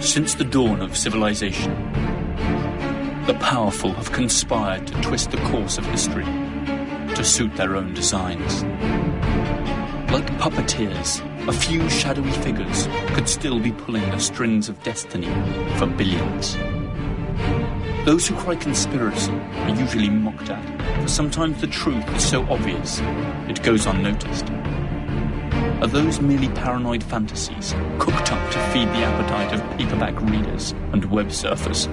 Since the dawn of civilization, the powerful have conspired to twist the course of history to suit their own designs. Like puppeteers, a few shadowy figures could still be pulling the strings of destiny for billions. Those who cry conspiracy are usually mocked at, for sometimes the truth is so obvious it goes unnoticed. Are those merely paranoid fantasies cooked up to feed the appetite of paperback readers and web surfers,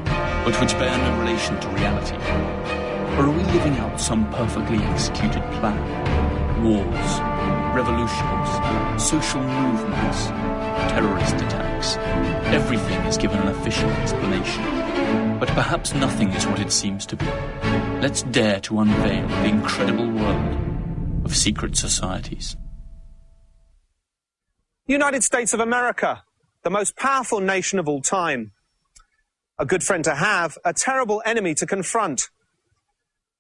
but which bear no relation to reality? Or are we living out some perfectly executed plan? Wars, revolutions, social movements, terrorist attacks. Everything is given an official explanation. But perhaps nothing is what it seems to be. Let's dare to unveil the incredible world of secret societies. United States of America, the most powerful nation of all time. A good friend to have, a terrible enemy to confront.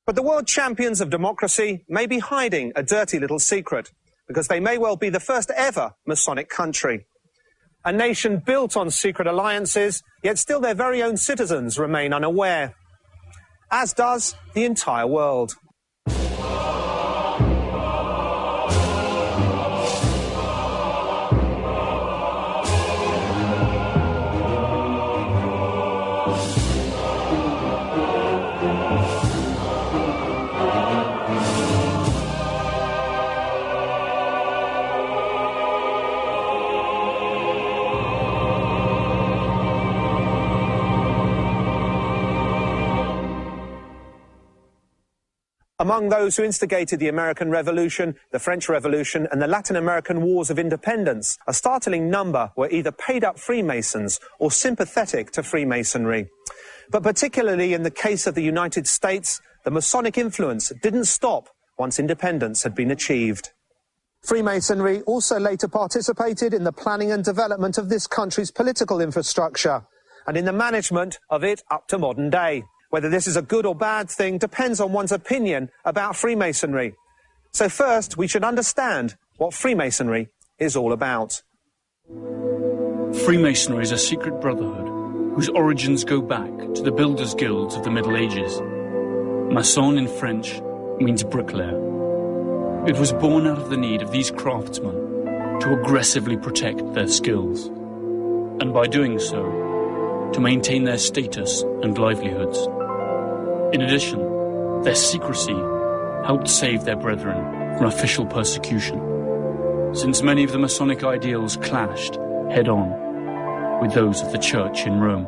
But the world champions of democracy may be hiding a dirty little secret, because they may well be the first ever Masonic country. A nation built on secret alliances, yet still their very own citizens remain unaware. As does the entire world. Among those who instigated the American Revolution, the French Revolution, and the Latin American Wars of Independence, a startling number were either paid-up Freemasons or sympathetic to Freemasonry. But particularly in the case of the United States, the Masonic influence didn't stop once independence had been achieved. Freemasonry also later participated in the planning and development of this country's political infrastructure, and in the management of it up to modern day. Whether this is a good or bad thing depends on one's opinion about Freemasonry. So first, we should understand what Freemasonry is all about. Freemasonry is a secret brotherhood whose origins go back to the builders' guilds of the Middle Ages. Maçon in French means bricklayer. It was born out of the need of these craftsmen to aggressively protect their skills, and by doing so, to maintain their status and livelihoods. In addition, their secrecy helped save their brethren from official persecution, since many of the Masonic ideals clashed head-on with those of the Church in Rome.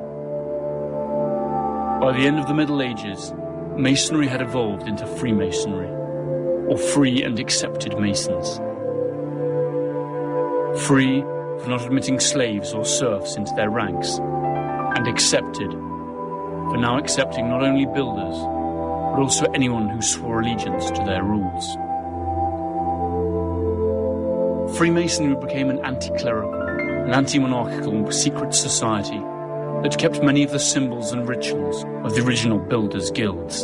By the end of the Middle Ages, Masonry had evolved into Freemasonry, or Free and Accepted Masons. Free for not admitting slaves or serfs into their ranks, and accepted for now accepting not only builders, but also anyone who swore allegiance to their rules. Freemasonry became an anti-clerical, an anti-monarchical secret society that kept many of the symbols and rituals of the original builders' guilds.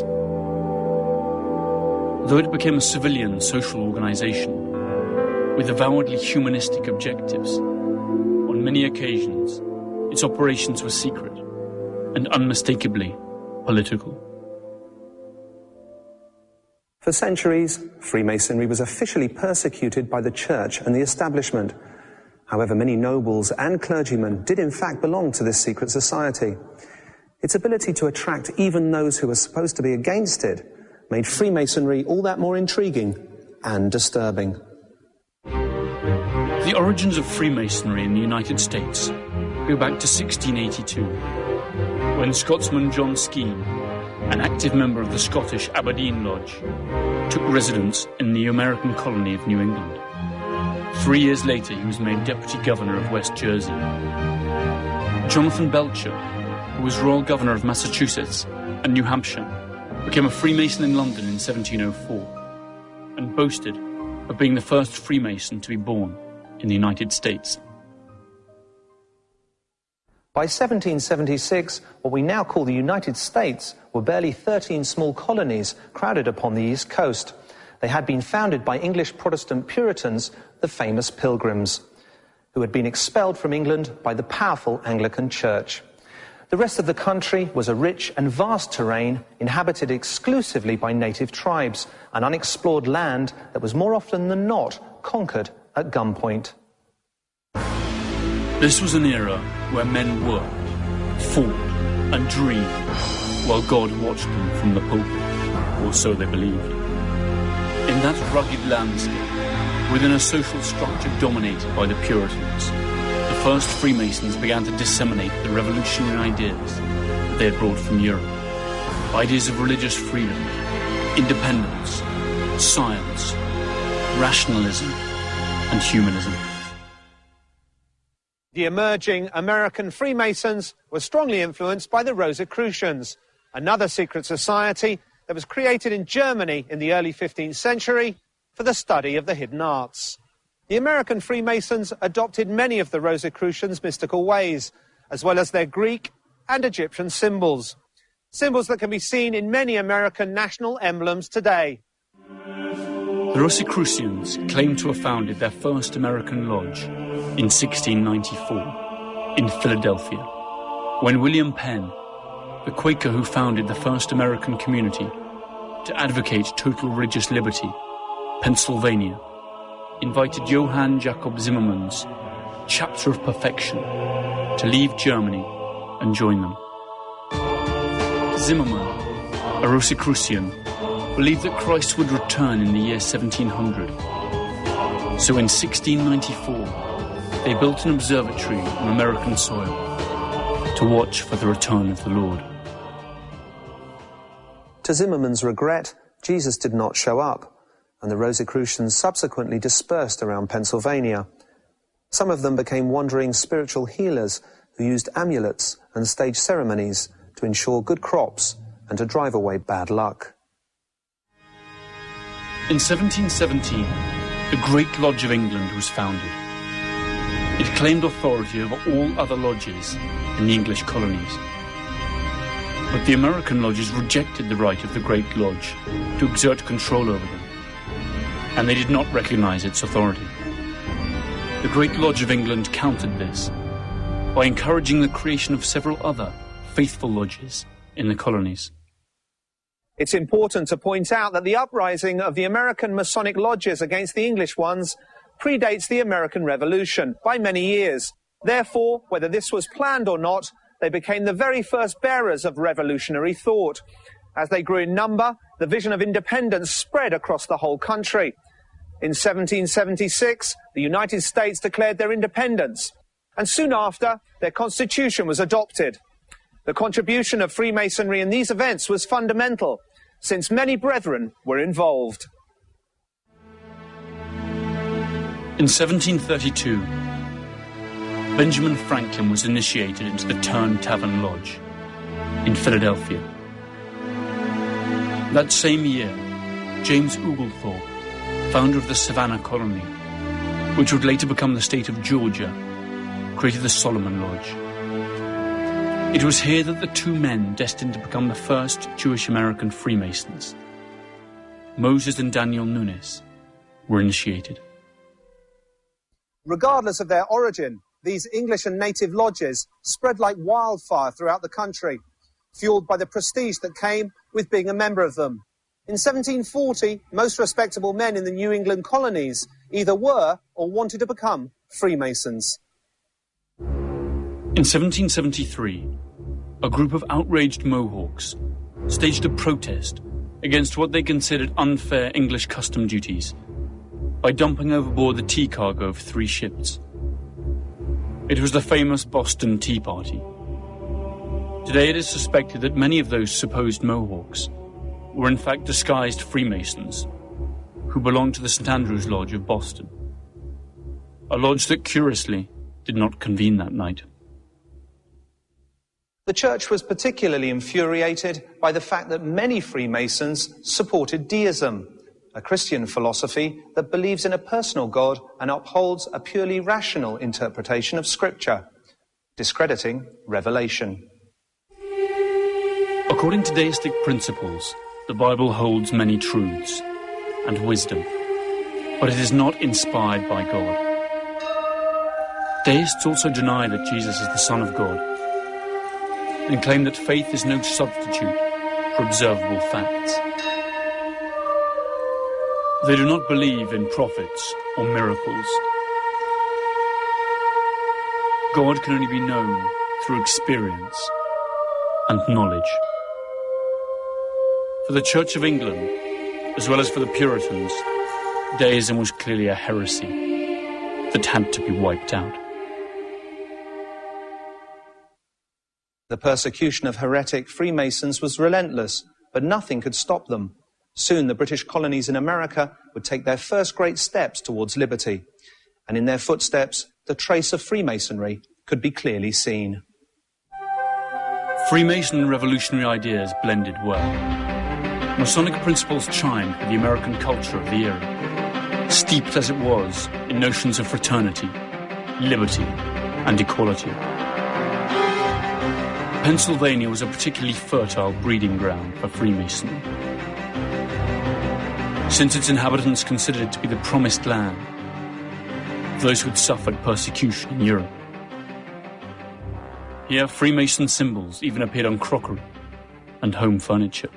Though it became a civilian social organization with avowedly humanistic objectives, on many occasions its operations were secret and unmistakably political. For centuries, Freemasonry was officially persecuted by the Church and the establishment. However, many nobles and clergymen did in fact belong to this secret society. Its ability to attract even those who were supposed to be against it made Freemasonry all that more intriguing and disturbing. The origins of Freemasonry in the United States go back to 1682, when Scotsman John Skene, an active member of the Scottish Aberdeen Lodge, took residence in the American colony of New England. 3 years later, he was made Deputy Governor of West Jersey. Jonathan Belcher, who was Royal Governor of Massachusetts and New Hampshire, became a Freemason in London in 1704, and boasted of being the first Freemason to be born in the United States. By 1776, what we now call the United States were barely 13 small colonies crowded upon the East Coast. They had been founded by English Protestant Puritans, the famous Pilgrims. who had been expelled from England by the powerful Anglican Church. The rest of the country was a rich and vast terrain inhabited exclusively by native tribes, an unexplored land that was more often than not conquered at gunpoint. This was an era where men worked, fought and dreamed while God watched them from the pulpit, or so they believed. In that rugged landscape, within a social structure dominated by the Puritans, the first Freemasons began to disseminate the revolutionary ideas that they had brought from Europe. Ideas of religious freedom, independence, science, rationalism, and humanism. The emerging American Freemasons were strongly influenced by the Rosicrucians, another secret society that was created in Germany in the early 15th century for the study of the hidden arts. The American Freemasons adopted many of the Rosicrucians' mystical ways, as well as their Greek and Egyptian symbols. Symbols that can be seen in many American national emblems today. The Rosicrucians claimed to have founded their first American lodge in 1694 in Philadelphia, when William Penn, the Quaker who founded the first American community to advocate total religious liberty, Pennsylvania, invited Johann Jacob Zimmermann's Chapter of Perfection to leave Germany and join them. Zimmermann, a Rosicrucian, believed that Christ would return in the year 1700. So in 1694, they built an observatory on American soil to watch for the return of the Lord. To Zimmermann's regret, Jesus did not show up, and the Rosicrucians subsequently dispersed around Pennsylvania. Some of them became wandering spiritual healers who used amulets and staged ceremonies to ensure good crops and to drive away bad luck. In 1717, the Great Lodge of England was founded. It claimed authority over all other lodges in the English colonies. But the American lodges rejected the right of the Great Lodge to exert control over them, and they did not recognize its authority. The Great Lodge of England countered this by encouraging the creation of several other faithful lodges in the colonies. It's important to point out that the uprising of the American Masonic lodges against the English ones predates the American Revolution by many years. Therefore, whether this was planned or not, they became the very first bearers of revolutionary thought. As they grew in number, the vision of independence spread across the whole country. In 1776, the United States declared their independence, and soon after, their constitution was adopted. The contribution of Freemasonry in these events was fundamental, since many brethren were involved. In 1732, Benjamin Franklin was initiated into the Turn Tavern Lodge in Philadelphia. That same year, James Oglethorpe, founder of the Savannah Colony, which would later become the state of Georgia, created the Solomon Lodge. It was here that the two men destined to become the first Jewish-American Freemasons, Moses and Daniel Nunes, were initiated. Regardless of their origin, these English and native lodges spread like wildfire throughout the country, fueled by the prestige that came with being a member of them. In 1740, most respectable men in the New England colonies either were or wanted to become Freemasons. In 1773, a group of outraged Mohawks staged a protest against what they considered unfair English custom duties by dumping overboard the tea cargo of 3 ships. It was the famous Boston Tea Party. Today it is suspected that many of those supposed Mohawks were in fact disguised Freemasons who belonged to the St. Andrew's Lodge of Boston, a lodge that curiously did not convene that night. The church was particularly infuriated by the fact that many Freemasons supported deism, a Christian philosophy that believes in a personal God and upholds a purely rational interpretation of Scripture, discrediting revelation. According to deistic principles, the Bible holds many truths and wisdom, but it is not inspired by God. Deists also deny that Jesus is the Son of God and claim that faith is no substitute for observable facts. They do not believe in prophets or miracles. God can only be known through experience and knowledge. For the Church of England, as well as for the Puritans, deism was clearly a heresy that had to be wiped out. The persecution of heretic Freemasons was relentless, but nothing could stop them. Soon the British colonies in America would take their first great steps towards liberty, and in their footsteps, the trace of Freemasonry could be clearly seen. Freemason and revolutionary ideas blended well. Masonic principles chimed with the American culture of the era, steeped as it was in notions of fraternity, liberty, and equality. Pennsylvania was a particularly fertile breeding ground for Freemasonry, since its inhabitants considered it to be the promised land of those who had suffered persecution in Europe. Here, Freemason symbols even appeared on crockery and home furniture.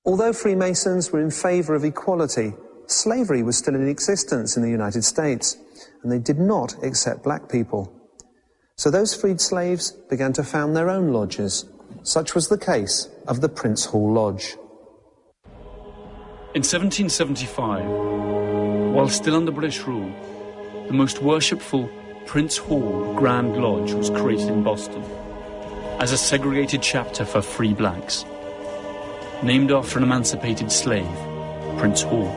Although Freemasons were in favour of equality, slavery was still in existence in the United States, and they did not accept black people. So those freed slaves began to found their own lodges. Such was the case of the Prince Hall Lodge. In 1775, while still under British rule, the most worshipful Prince Hall Grand Lodge was created in Boston as a segregated chapter for free blacks, named after an emancipated slave, Prince Hall.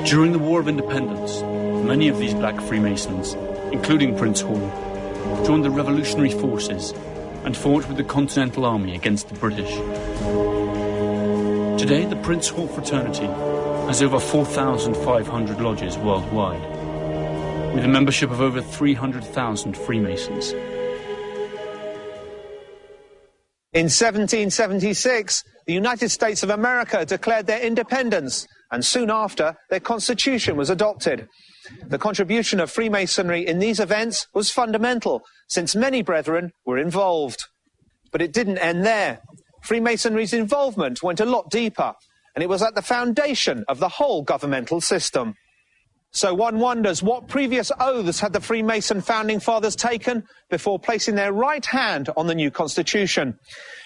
During the War of Independence, many of these black Freemasons, including Prince Hall, joined the revolutionary forces and fought with the Continental Army against the British. Today, the Prince Hall fraternity has over 4,500 lodges worldwide, with a membership of over 300,000 Freemasons. In 1776, the United States of America declared their independence, and soon after, their constitution was adopted. The contribution of Freemasonry in these events was fundamental, since many brethren were involved. But it didn't end there. Freemasonry's involvement went a lot deeper, and it was at the foundation of the whole governmental system. So one wonders, what previous oaths had the Freemason founding fathers taken before placing their right hand on the new constitution?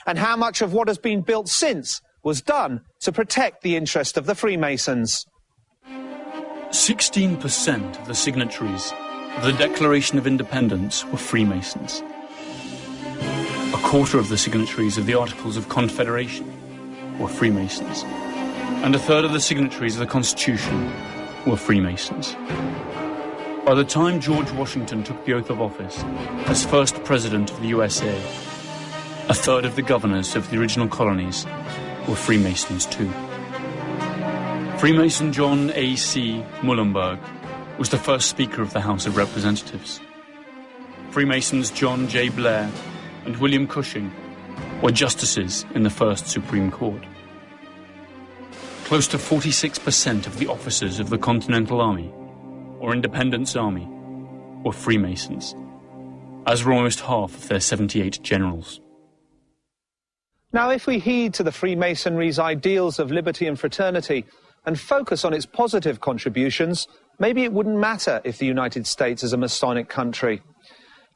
And how much of what has been built since was done to protect the interest of the Freemasons? 16% of the signatories of the Declaration of Independence were Freemasons. A quarter of the signatories of the Articles of Confederation were Freemasons. And a third of the signatories of the Constitution were Freemasons. By the time George Washington took the oath of office as first president of the USA, a third of the governors of the original colonies were Freemasons too. Freemason John A.C. Muhlenberg was the first Speaker of the House of Representatives. Freemasons John J. Blair and William Cushing were justices in the first Supreme Court. Close to 46% of the officers of the Continental Army, or Independence Army, were Freemasons, as were almost half of their 78 generals. Now, if we heed to the Freemasonry's ideals of liberty and fraternity and focus on its positive contributions, maybe it wouldn't matter if the United States is a Masonic country.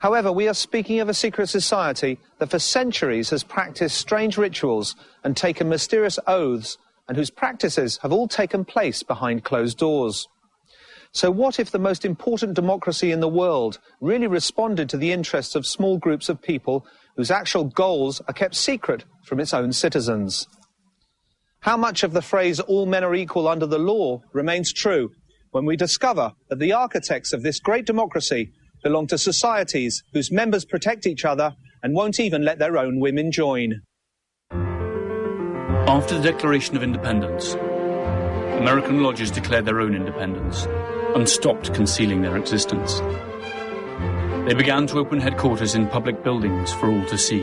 However, we are speaking of a secret society that for centuries has practiced strange rituals and taken mysterious oaths, and whose practices have all taken place behind closed doors. So what if the most important democracy in the world really responded to the interests of small groups of people whose actual goals are kept secret from its own citizens? How much of the phrase "all men are equal under the law" remains true when we discover that the architects of this great democracy belong to societies whose members protect each other and won't even let their own women join? After the Declaration of Independence, American lodges declared their own independence and stopped concealing their existence. They began to open headquarters in public buildings for all to see.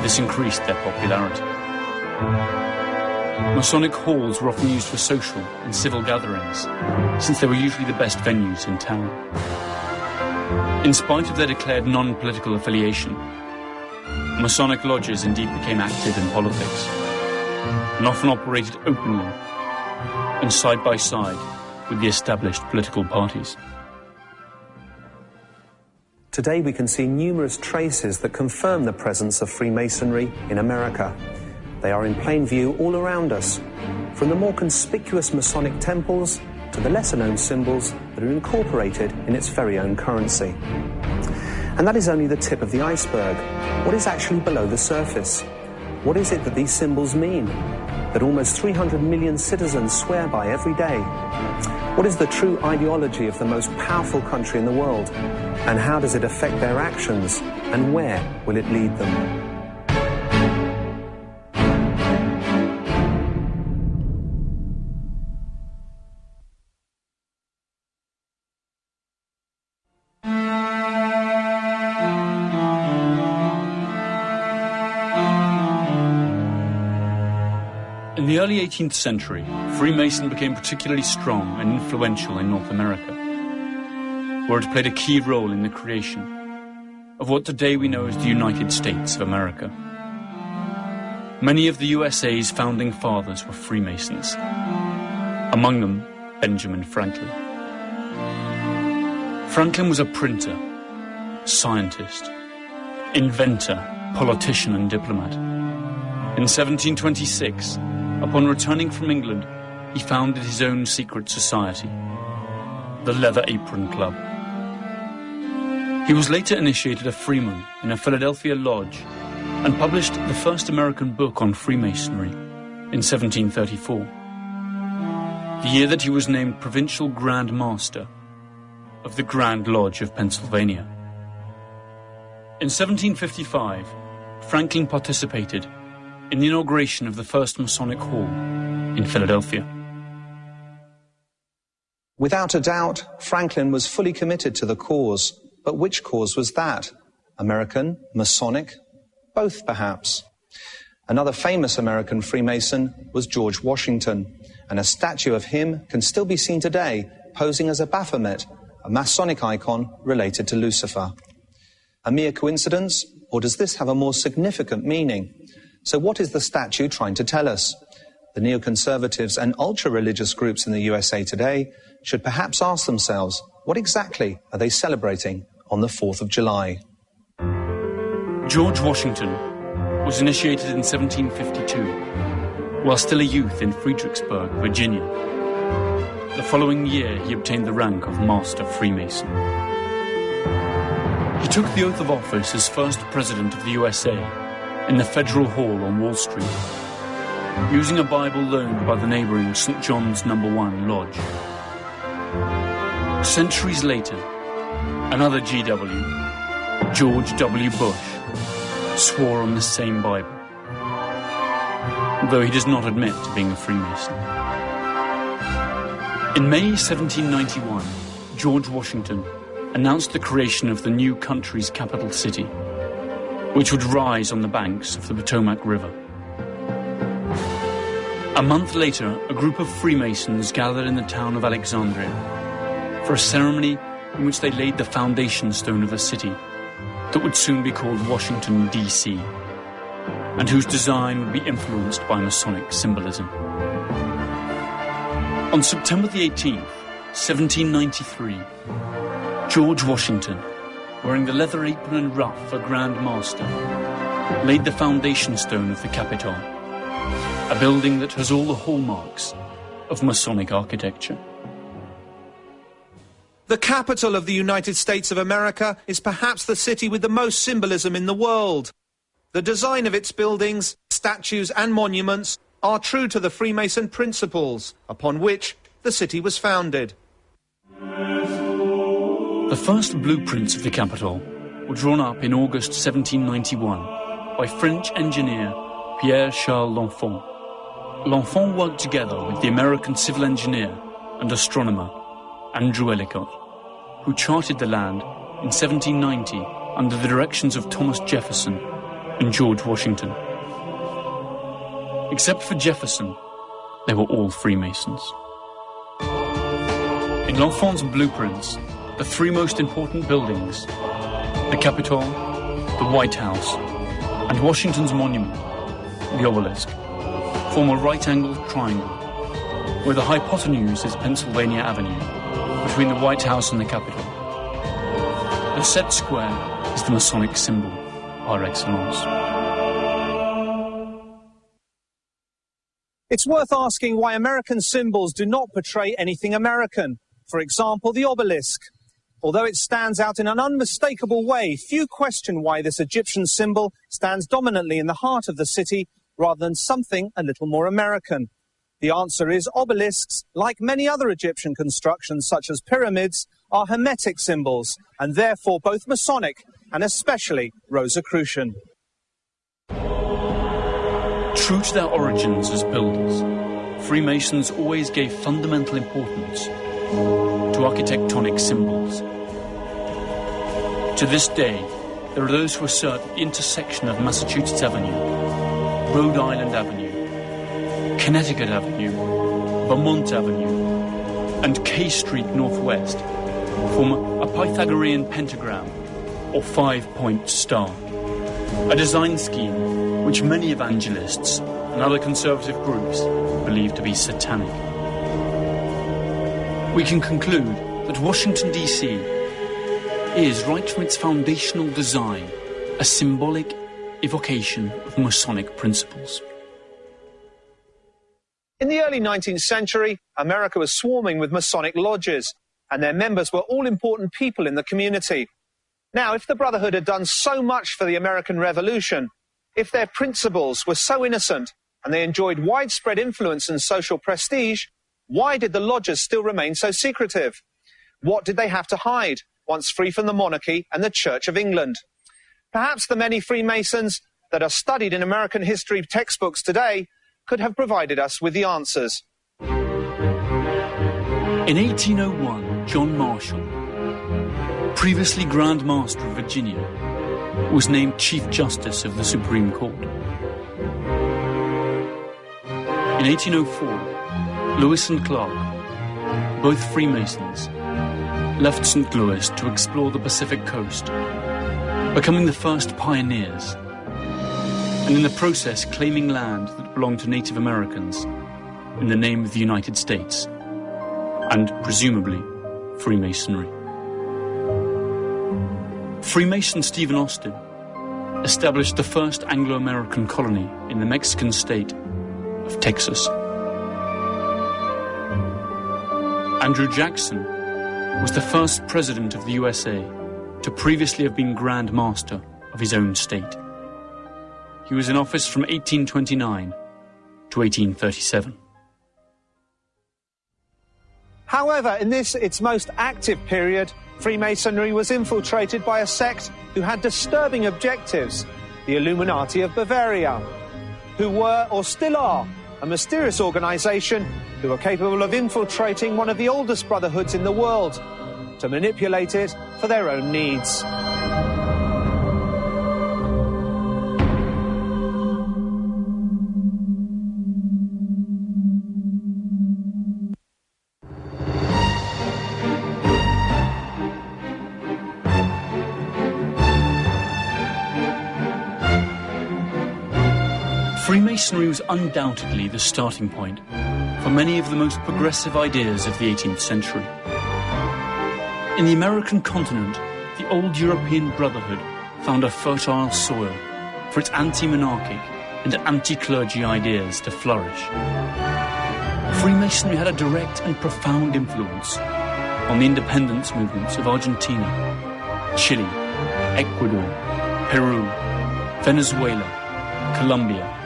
This increased their popularity. Masonic halls were often used for social and civil gatherings, since they were usually the best venues in town. In spite of their declared non-political affiliation, Masonic lodges indeed became active in politics, and often operated openly and side by side with the established political parties. Today we can see numerous traces that confirm the presence of Freemasonry in America. They are in plain view all around us, from the more conspicuous Masonic temples to the lesser-known symbols that are incorporated in its very own currency. And that is only the tip of the iceberg. What is actually below the surface? What is it that these symbols mean, that almost 300 million citizens swear by every day? What is the true ideology of the most powerful country in the world? And how does it affect their actions? And where will it lead them? In the early 18th century, Freemason became particularly strong and influential in North America, where it played a key role in the creation of what today we know as the United States of America. Many of the USA's founding fathers were Freemasons, among them Benjamin Franklin. Franklin was a printer, scientist, inventor, politician and diplomat. In 1726, upon returning from England, he founded his own secret society, the Leather Apron Club. He was later initiated a Freeman in a Philadelphia lodge and published the first American book on Freemasonry in 1734, the year that he was named Provincial Grand Master of the Grand Lodge of Pennsylvania. In 1755, Franklin participated in the inauguration of the first Masonic Hall in Philadelphia. Without a doubt, Franklin was fully committed to the cause. But which cause was that? American? Masonic? Both, perhaps. Another famous American Freemason was George Washington, and a statue of him can still be seen today, posing as a Baphomet, a Masonic icon related to Lucifer. A mere coincidence, or does this have a more significant meaning? So what is the statue trying to tell us? The neoconservatives and ultra-religious groups in the USA today should perhaps ask themselves, what exactly are they celebrating on the 4th of July? George Washington was initiated in 1752, while still a youth in Fredericksburg, Virginia. The following year, he obtained the rank of Master Freemason. He took the oath of office as first President of the USA in the Federal Hall on Wall Street, using a Bible loaned by the neighboring St. John's No. 1 Lodge. Centuries later, another GW, George W. Bush, swore on the same Bible, though he does not admit to being a Freemason. In May 1791, George Washington announced the creation of the new country's capital city, which would rise on the banks of the Potomac River. A month later, a group of Freemasons gathered in the town of Alexandria for a ceremony in which they laid the foundation stone of a city that would soon be called Washington, D.C., and whose design would be influenced by Masonic symbolism. On September the 18th, 1793, George Washington, wearing the leather apron and ruff of a Grand Master, laid the foundation stone of the Capitol, a building that has all the hallmarks of Masonic architecture. The capital of the United States of America is perhaps the city with the most symbolism in the world. The design of its buildings, statues and monuments are true to the Freemason principles upon which the city was founded. The first blueprints of the Capitol were drawn up in August 1791 by French engineer Pierre-Charles L'Enfant. L'Enfant worked together with the American civil engineer and astronomer Andrew Ellicott, who charted the land in 1790 under the directions of Thomas Jefferson and George Washington. Except for Jefferson, they were all Freemasons. In L'Enfant's blueprints, the three most important buildings, the Capitol, the White House, and Washington's monument, the obelisk, form a right-angled triangle, where the hypotenuse is Pennsylvania Avenue, between the White House and the Capitol. The set square is the Masonic symbol, par excellence. It's worth asking why American symbols do not portray anything American. For example, the obelisk. Although it stands out in an unmistakable way, few question why this Egyptian symbol stands dominantly in the heart of the city rather than something a little more American. The answer is obelisks, like many other Egyptian constructions such as pyramids, are Hermetic symbols and therefore both Masonic and especially Rosicrucian. True to their origins as builders, Freemasons always gave fundamental importance to architectonic symbols. To this day, there are those who assert the intersection of Massachusetts Avenue, Rhode Island Avenue, Connecticut Avenue, Vermont Avenue, and K Street Northwest form a Pythagorean pentagram or five-point star, a design scheme which many evangelists and other conservative groups believe to be satanic. We can conclude that Washington, D.C. is, right from its foundational design, a symbolic evocation of Masonic principles. In the early 19th century, America was swarming with Masonic lodges, and their members were all important people in the community. Now, if the Brotherhood had done so much for the American Revolution, if their principles were so innocent, and they enjoyed widespread influence and social prestige, why did the lodges still remain so secretive? What did they have to hide, once free from the monarchy and the Church of England? Perhaps the many Freemasons that are studied in American history textbooks today could have provided us with the answers. In 1801, John Marshall, previously Grand Master of Virginia, was named Chief Justice of the Supreme Court. In 1804, Lewis and Clark, both Freemasons, left St. Louis to explore the Pacific coast, becoming the first pioneers, and in the process claiming land that belonged to Native Americans in the name of the United States, and presumably Freemasonry. Freemason Stephen Austin established the first Anglo-American colony in the Mexican state of Texas. Andrew Jackson was the first president of the USA to previously have been Grand Master of his own state. He was in office from 1829 to 1837. However, in this, its most active period, Freemasonry was infiltrated by a sect who had disturbing objectives, the Illuminati of Bavaria, who were, or still are, a mysterious organization who are capable of infiltrating one of the oldest brotherhoods in the world to manipulate it for their own needs. Freemasonry was undoubtedly the starting point for many of the most progressive ideas of the 18th century. In the American continent, the old European Brotherhood found a fertile soil for its anti-monarchic and anti-clergy ideas to flourish. Freemasonry had a direct and profound influence on the independence movements of Argentina, Chile, Ecuador, Peru, Venezuela, Colombia,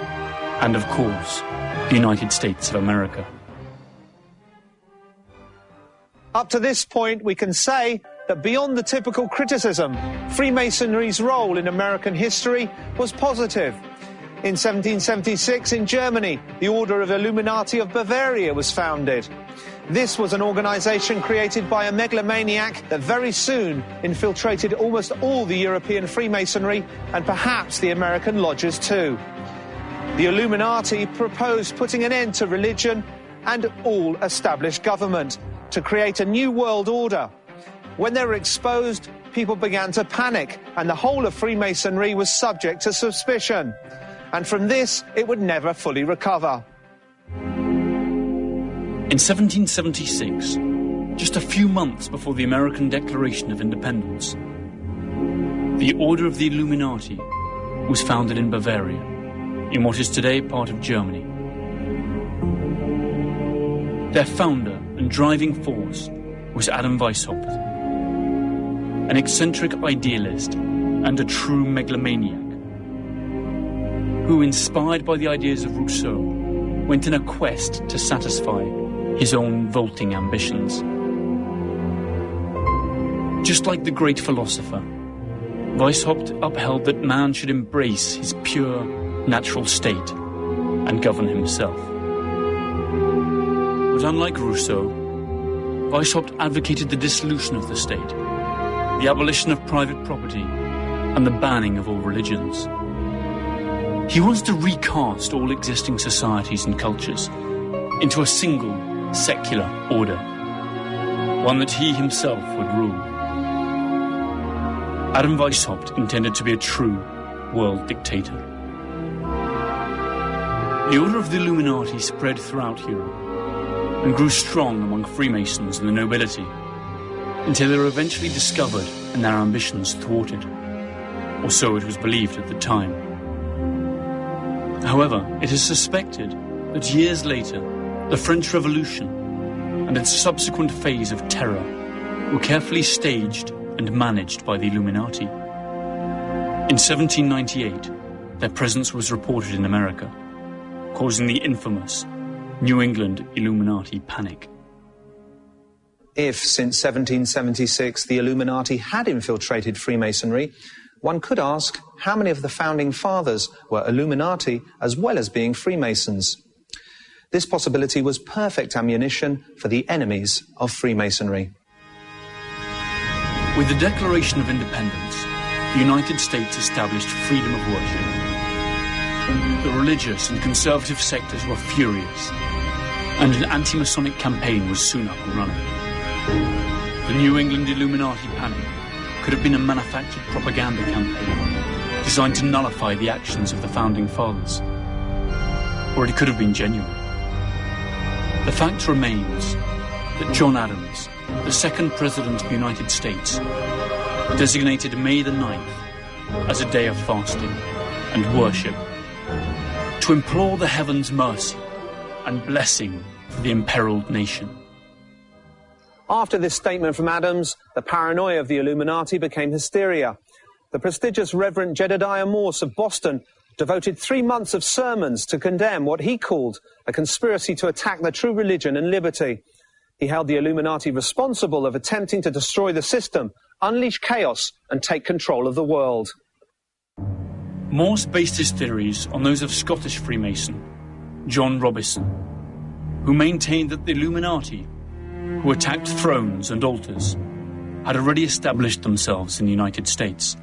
and of course, the United States of America. Up to this point, we can say that beyond the typical criticism, Freemasonry's role in American history was positive. In 1776, in Germany, the Order of Illuminati of Bavaria was founded. This was an organization created by a megalomaniac that very soon infiltrated almost all the European Freemasonry and perhaps the American lodges too. The Illuminati proposed putting an end to religion and all established government to create a new world order. When they were exposed, people began to panic, and the whole of Freemasonry was subject to suspicion. And from this, it would never fully recover. In 1776, just a few months before the American Declaration of Independence, the Order of the Illuminati was founded in Bavaria, in what is today part of Germany. Their founder and driving force was Adam Weishaupt, an eccentric idealist and a true megalomaniac, who, inspired by the ideas of Rousseau, went in a quest to satisfy his own vaulting ambitions. Just like the great philosopher, Weishaupt upheld that man should embrace his pure, natural state and govern himself. But unlike Rousseau, Weishaupt advocated the dissolution of the state, the abolition of private property, and the banning of all religions. He wants to recast all existing societies and cultures into a single, secular order, one that he himself would rule. Adam Weishaupt intended to be a true world dictator. The Order of the Illuminati spread throughout Europe and grew strong among Freemasons and the nobility, until they were eventually discovered and their ambitions thwarted, or so it was believed at the time. However, it is suspected that years later, the French Revolution and its subsequent phase of terror were carefully staged and managed by the Illuminati. In 1798, their presence was reported in America, causing the infamous New England Illuminati panic. If, since 1776, the Illuminati had infiltrated Freemasonry, one could ask how many of the founding fathers were Illuminati as well as being Freemasons. This possibility was perfect ammunition for the enemies of Freemasonry. With the Declaration of Independence, the United States established freedom of worship. The religious and conservative sectors were furious, and an anti-Masonic campaign was soon up and running. The New England Illuminati panic could have been a manufactured propaganda campaign designed to nullify the actions of the founding fathers, or it could have been genuine. The fact remains that John Adams, the second President of the United States, designated May the 9th as a day of fasting and worship to implore the heavens' mercy and blessing for the imperiled nation. After this statement from Adams, the paranoia of the Illuminati became hysteria. The prestigious Reverend Jedediah Morse of Boston devoted 3 months of sermons to condemn what he called a conspiracy to attack the true religion and liberty. He held the Illuminati responsible of attempting to destroy the system, unleash chaos, and take control of the world. Morse based his theories on those of Scottish Freemason John Robison, who maintained that the Illuminati, who attacked thrones and altars, had already established themselves in the United States.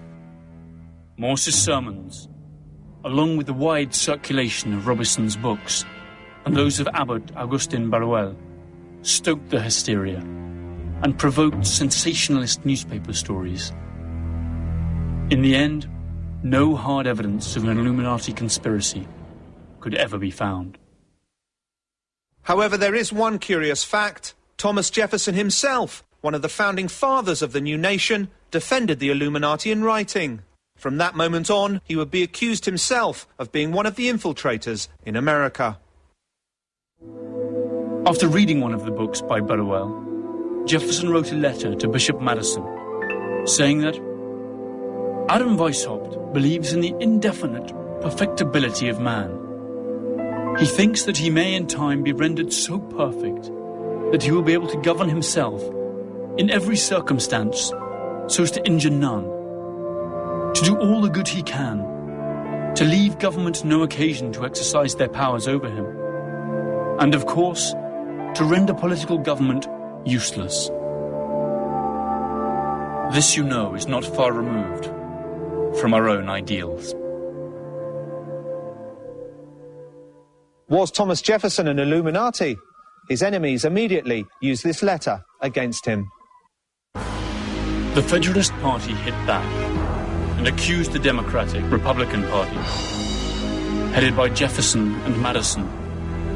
Morse's sermons, along with the wide circulation of Robison's books and those of Abbot Augustin Barruel, stoked the hysteria and provoked sensationalist newspaper stories. In the end, no hard evidence of an Illuminati conspiracy could ever be found. However, there is one curious fact. Thomas Jefferson himself, one of the founding fathers of the new nation, defended the Illuminati in writing. From that moment on, he would be accused himself of being one of the infiltrators in America. After reading one of the books by Burwell, Jefferson wrote a letter to Bishop Madison, saying that Adam Weishaupt believes in the indefinite perfectibility of man. He thinks that he may in time be rendered so perfect that he will be able to govern himself in every circumstance so as to injure none, to do all the good he can, to leave government no occasion to exercise their powers over him, and of course, to render political government useless. This, you know, is not far removed from our own ideals. Was Thomas Jefferson an Illuminati? His enemies immediately used this letter against him. The Federalist Party hit back and accused the Democratic Republican Party, headed by Jefferson and Madison,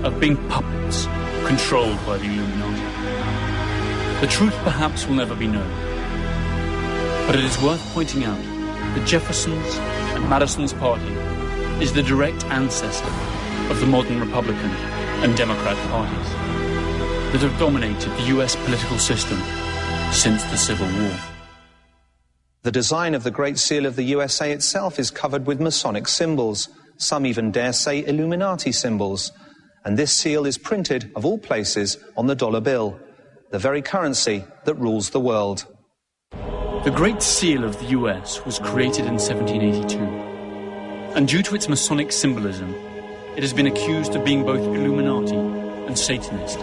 of being puppets controlled by the Illuminati. The truth perhaps will never be known, but it is worth pointing out that Jefferson's and Madison's party is the direct ancestor of the modern Republican and Democrat parties that have dominated the US political system since the Civil War. The design of the Great Seal of the USA itself is covered with Masonic symbols. Some even dare say Illuminati symbols. And this seal is printed, of all places, on the dollar bill, the very currency that rules the world. The Great Seal of the US was created in 1782, and due to its Masonic symbolism, it has been accused of being both Illuminati and Satanist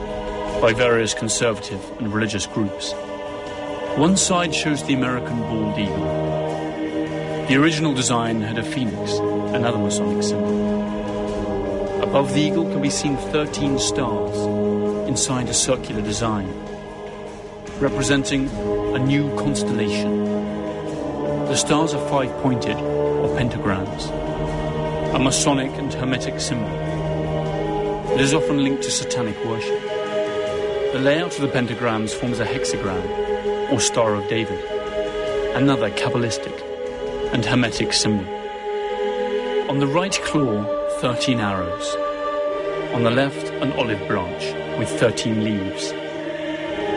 by various conservative and religious groups. One side shows the American bald eagle. The original design had a phoenix, another Masonic symbol. Above the eagle can be seen 13 stars inside a circular design, representing a new constellation. The stars are five-pointed, or pentagrams, a Masonic and Hermetic symbol. It is often linked to satanic worship. The layout of the pentagrams forms a hexagram, or Star of David, another Kabbalistic and Hermetic symbol. On the right claw, 13 arrows. On the left, an olive branch with 13 leaves.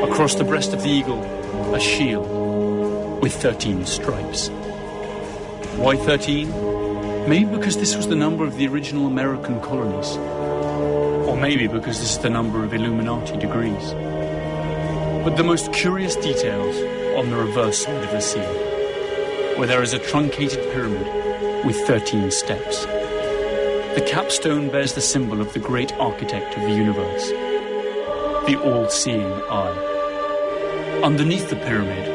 Across the breast of the eagle, a shield with 13 stripes. Why 13? Maybe because this was the number of the original American colonies. Or maybe because this is the number of Illuminati degrees. But the most curious details are on the reverse side of the seal, where there is a truncated pyramid with 13 steps. The capstone bears the symbol of the great architect of the universe, the all-seeing eye. Underneath the pyramid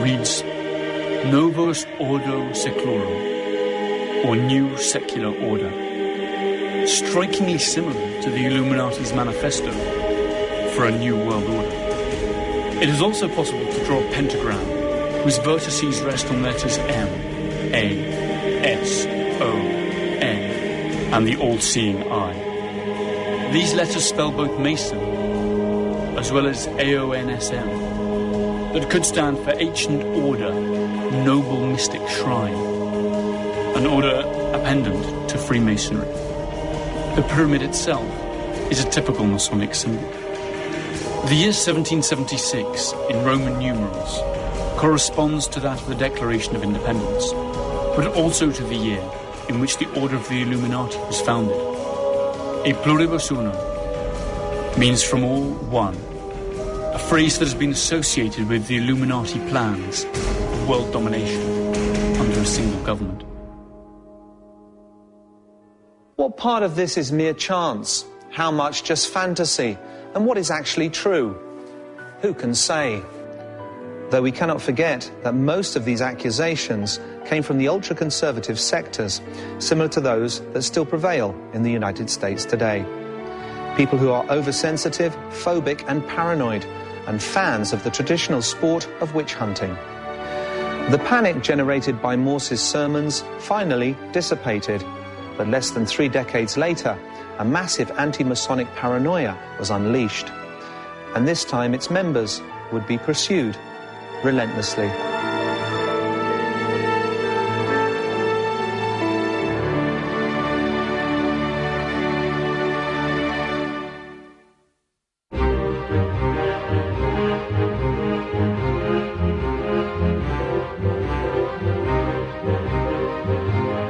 reads Novus Ordo Seclorum, or New Secular Order, strikingly similar to the Illuminati's manifesto for a new world order. It is also possible to draw a pentagram whose vertices rest on letters M, A, S, O, N, and the all-seeing eye. These letters spell both Mason as well as AONSM, that could stand for Ancient Order, Noble Mystic Shrine, an order appendant to Freemasonry. The pyramid itself is a typical Masonic symbol. The year 1776, in Roman numerals, corresponds to that of the Declaration of Independence, but also to the year in which the Order of the Illuminati was founded. E pluribus unum means from all one, a phrase that has been associated with the Illuminati plans of world domination under a single government. What part of this is mere chance? How much just fantasy? And what is actually true? Who can say? Though we cannot forget that most of these accusations came from the ultra-conservative sectors, similar to those that still prevail in the United States today. People who are oversensitive, phobic and paranoid, and fans of the traditional sport of witch hunting. The panic generated by Morse's sermons finally dissipated, but less than 3 decades later, a massive anti-Masonic paranoia was unleashed, and this time its members would be pursued relentlessly.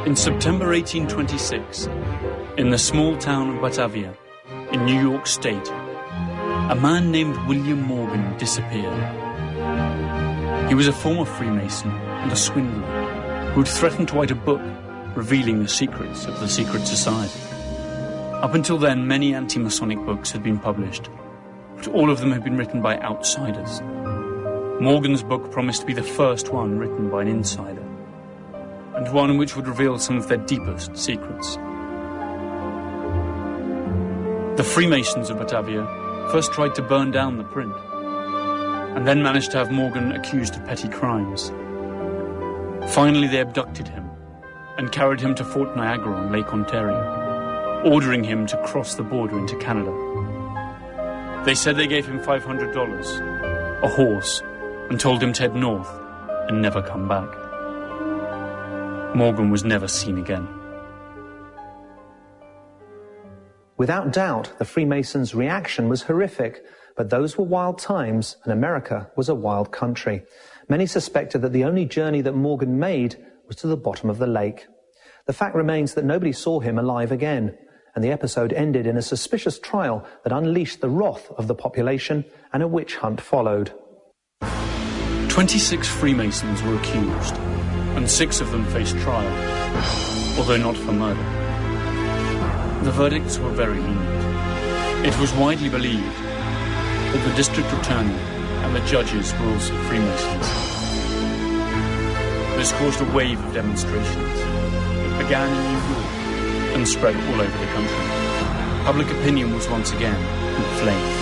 In September 1826, in the small town of Batavia, in New York State, a man named William Morgan disappeared. He was a former Freemason and a swindler who had threatened to write a book revealing the secrets of the secret society. Up until then, many anti-Masonic books had been published, but all of them had been written by outsiders. Morgan's book promised to be the first one written by an insider, and one which would reveal some of their deepest secrets. The Freemasons of Batavia first tried to burn down the print, and then managed to have Morgan accused of petty crimes. Finally, they abducted him and carried him to Fort Niagara on Lake Ontario, ordering him to cross the border into Canada. They said they gave him $500, a horse, and told him to head north and never come back. Morgan was never seen again. Without doubt, the Freemasons' reaction was horrific, but those were wild times, and America was a wild country. Many suspected that the only journey that Morgan made was to the bottom of the lake. The fact remains that nobody saw him alive again, and the episode ended in a suspicious trial that unleashed the wrath of the population, and a witch hunt followed. 26 Freemasons were accused, and 6 of them faced trial, although not for murder. The verdicts were very lenient. It was widely believed that the district attorney and the judges were also Freemasons. This caused a wave of demonstrations. It began in New York and spread all over the country. Public opinion was once again inflamed.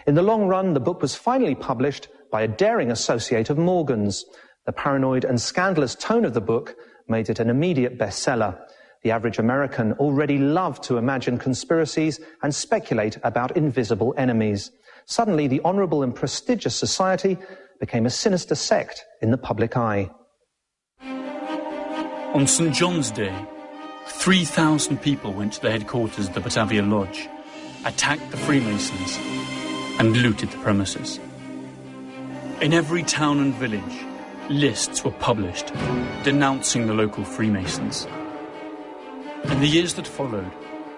In the long run, the book was finally published by a daring associate of Morgan's. The paranoid and scandalous tone of the book made it an immediate bestseller. The average American already loved to imagine conspiracies and speculate about invisible enemies. Suddenly, the honourable and prestigious society became a sinister sect in the public eye. On St. John's Day, 3,000 people went to the headquarters of the Batavia Lodge, attacked the Freemasons, and looted the premises. In every town and village, lists were published denouncing the local Freemasons. In the years that followed,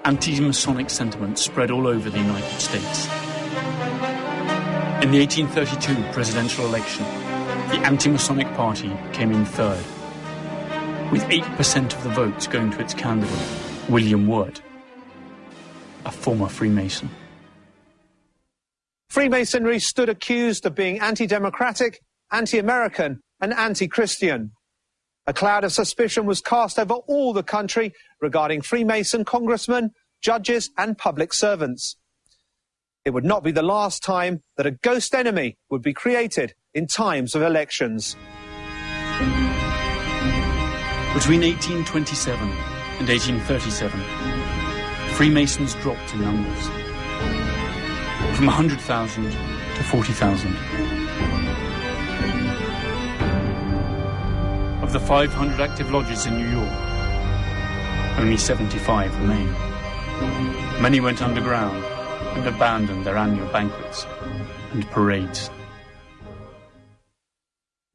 anti-Masonic sentiment spread all over the United States. In the 1832 presidential election, the anti-Masonic party came in third, with 8% of the votes going to its candidate, William Wirt, a former Freemason. Freemasonry stood accused of being anti-democratic, anti-American, and anti-Christian. A cloud of suspicion was cast over all the country regarding Freemason congressmen, judges, and public servants. It would not be the last time that a ghost enemy would be created in times of elections. Between 1827 and 1837, Freemasons dropped in numbers, from 100,000 to 40,000. Of the 500 active lodges in New York, only 75 remain. Many went underground and abandoned their annual banquets and parades.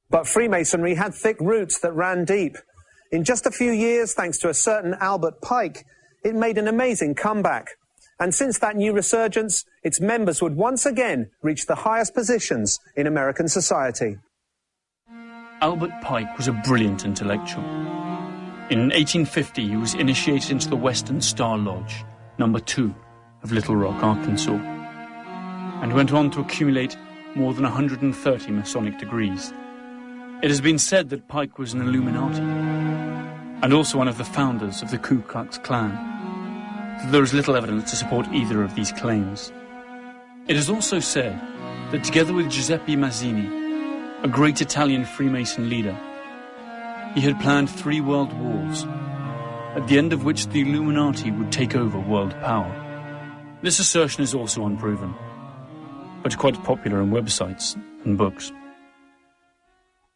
But Freemasonry had thick roots that ran deep. In just a few years, thanks to a certain Albert Pike, it made an amazing comeback. And since that new resurgence, its members would once again reach the highest positions in American society. Albert Pike was a brilliant intellectual. In 1850, he was initiated into the Western Star Lodge, number 2 of Little Rock, Arkansas, and went on to accumulate more than 130 Masonic degrees. It has been said that Pike was an Illuminati, and also one of the founders of the Ku Klux Klan, though there is little evidence to support either of these claims. It is also said that together with Giuseppe Mazzini, a great Italian Freemason leader, he had planned 3 world wars, at the end of which the Illuminati would take over world power. This assertion is also unproven, but quite popular in websites and books.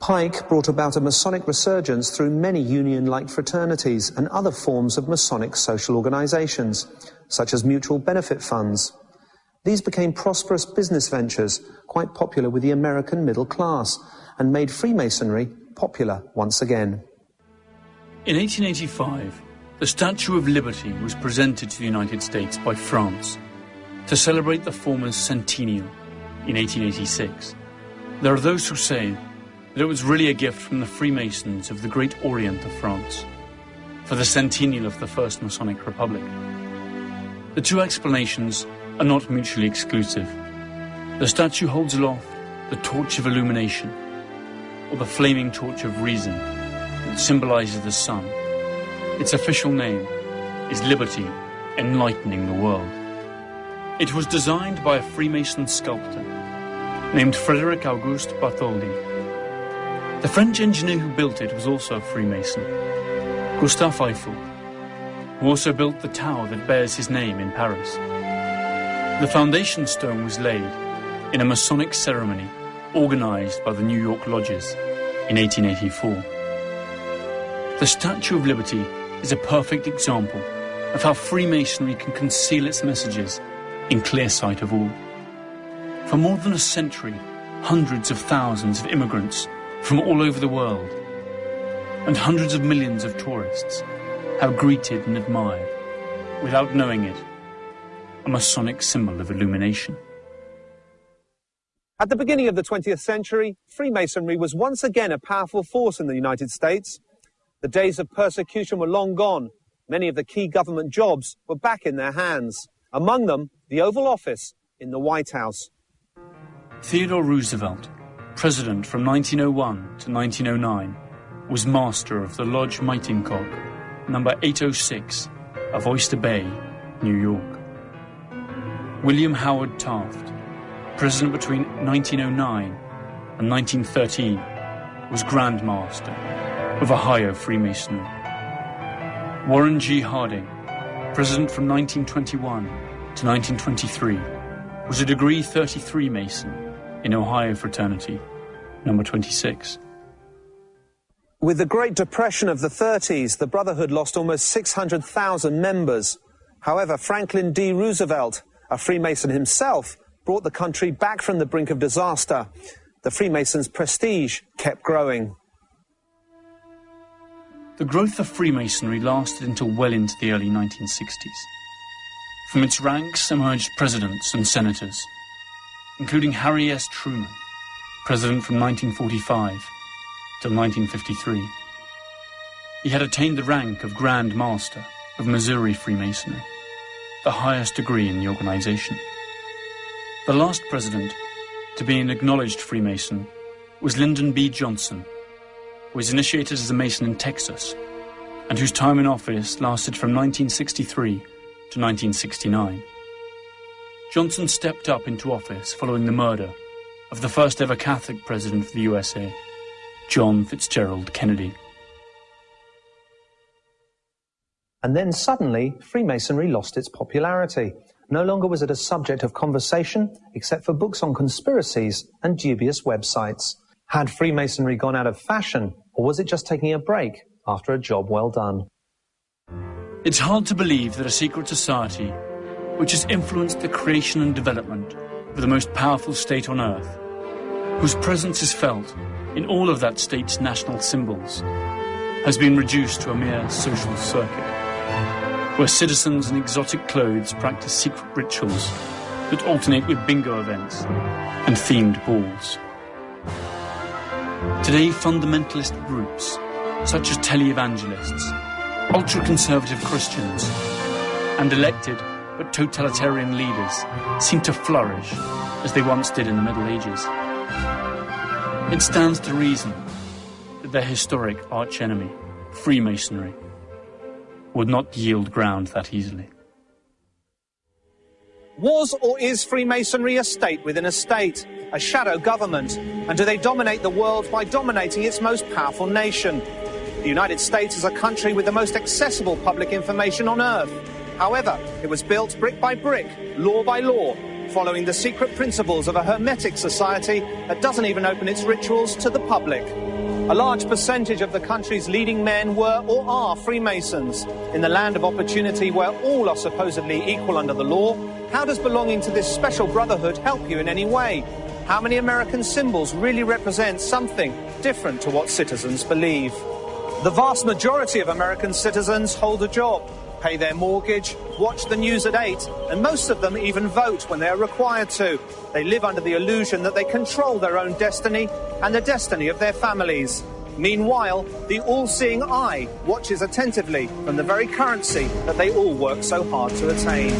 Pike brought about a Masonic resurgence through many union-like fraternities and other forms of Masonic social organizations, such as mutual benefit funds. These became prosperous business ventures, quite popular with the American middle class, and made Freemasonry popular once again. In 1885, the Statue of Liberty was presented to the United States by France to celebrate the former's centennial in 1886. There are those who say that it was really a gift from the Freemasons of the Great Orient of France for the centennial of the First Masonic Republic. The two explanations are not mutually exclusive. The statue holds aloft the torch of illumination, or the flaming torch of reason, that symbolizes the sun. Its official name is liberty enlightening the world. It was designed by a Freemason sculptor named Frederick Auguste Bartholdi. The French engineer who built it was also a Freemason, Gustave Eiffel, who also built the tower that bears his name in Paris. The foundation stone was laid in a Masonic ceremony organized by the New York Lodges in 1884. The Statue of Liberty is a perfect example of how Freemasonry can conceal its messages in clear sight of all. For more than a century, hundreds of thousands of immigrants from all over the world and hundreds of millions of tourists have greeted and admired, without knowing it, a Masonic symbol of illumination. At the beginning of the 20th century, Freemasonry was once again a powerful force in the United States. The days of persecution were long gone. Many of the key government jobs were back in their hands. Among them, the Oval Office in the White House. Theodore Roosevelt, president from 1901 to 1909, was master of the Lodge Mighting Cock, number 806 of Oyster Bay, New York. William Howard Taft, president between 1909 and 1913, was Grand Master of Ohio Freemasonry. Warren G. Harding, president from 1921 to 1923, was a degree 33 Mason in Ohio Fraternity, number 26. With the Great Depression of the 30s, the Brotherhood lost almost 600,000 members. However, Franklin D. Roosevelt, a Freemason himself, brought the country back from the brink of disaster. The Freemasons' prestige kept growing. The growth of Freemasonry lasted until well into the early 1960s. From its ranks emerged presidents and senators, including Harry S. Truman, president from 1945 till 1953. He had attained the rank of Grand Master of Missouri Freemasonry, the highest degree in the organization. The last president to be an acknowledged Freemason was Lyndon B. Johnson, who was initiated as a Mason in Texas, and whose time in office lasted from 1963 to 1969. Johnson stepped up into office following the murder of the first ever Catholic president of the USA, John Fitzgerald Kennedy. And then suddenly, Freemasonry lost its popularity. No longer was it a subject of conversation, except for books on conspiracies and dubious websites. Had Freemasonry gone out of fashion, or was it just taking a break after a job well done? It's hard to believe that a secret society, which has influenced the creation and development of the most powerful state on earth, whose presence is felt in all of that state's national symbols, has been reduced to a mere social circuit, where citizens in exotic clothes practice secret rituals that alternate with bingo events and themed balls. Today, fundamentalist groups, such as televangelists, ultra-conservative Christians, and elected but totalitarian leaders seem to flourish as they once did in the Middle Ages. It stands to reason that their historic archenemy, Freemasonry, would not yield ground that easily. Was or is Freemasonry a state within a state, a shadow government? And do they dominate the world by dominating its most powerful nation? The United States is a country with the most accessible public information on earth. However, it was built brick by brick, law by law, following the secret principles of a hermetic society that doesn't even open its rituals to the public. A large percentage of the country's leading men were or are Freemasons. In the land of opportunity where all are supposedly equal under the law, how does belonging to this special brotherhood help you in any way? How many American symbols really represent something different to what citizens believe? The vast majority of American citizens hold a job, pay their mortgage, watch the news at 8, and most of them even vote when they are required to. They live under the illusion that they control their own destiny and the destiny of their families. Meanwhile, the all-seeing eye watches attentively from the very currency that they all work so hard to attain.